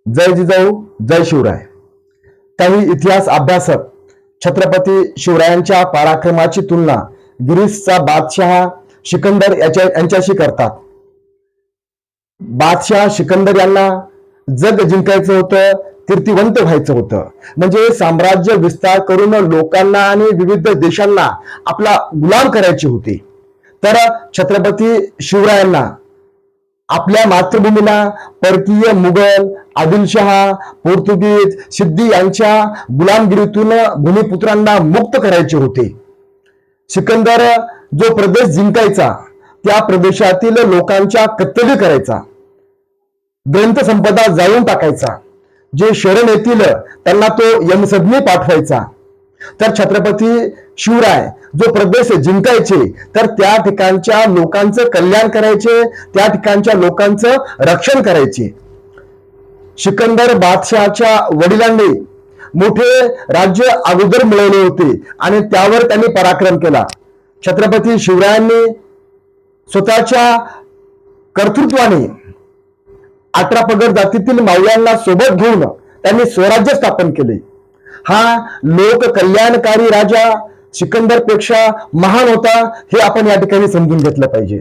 जय जिजाऊ जय शिवराय. काही इतिहास अभ्यासक छत्रपती शिवरायांच्या पराक्रमाची तुलना ग्रीसचा बादशाह सिकंदर यांच्याशी करतात. बादशाह सिकंदर यांना जग जिंकायचं होतं, कीर्तिवंत व्हायचं होतं, म्हणजे साम्राज्य विस्तार करून लोकांना आणि विविध देशांना आपला गुलाम करायचे होते. तर छत्रपती शिवरायांना आपल्या मातृभूमीला परकीय मुघल, आदिलशहा, पोर्तुगीज, सिद्धी यांच्या गुलामगिरीतून भूमिपुत्रांना मुक्त करायचे होते. सिकंदर जो प्रदेश जिंकायचा त्या प्रदेशातील लोकांच्या कत्तली करायचा, ग्रंथसंपदा जाळून टाकायचा, जे शरण येतील त्यांना तो यमसदनी पाठवायचा. तर छत्रपती शिवराय जो प्रदेश जिंकायचे तर त्या ठिकाणच्या लोकांचं कल्याण करायचे, त्या ठिकाणच्या लोकांचं रक्षण करायचे. सिकंदर बादशाहच्या वडिलांनी मोठे राज्य अगोदर मिळवले होते आणि त्यावर त्यांनी पराक्रम केला. छत्रपती शिवरायांनी स्वतःच्या कर्तृत्वाने 18 पगड जातीतील मावळ्यांना सोबत घेऊन त्यांनी स्वराज्य स्थापन केले. हा लोक कल्याणकारी राजा सिकंदर पेक्षा महान होता, हे आपण या ठिकाणी समजून घेतलं पाहिजे.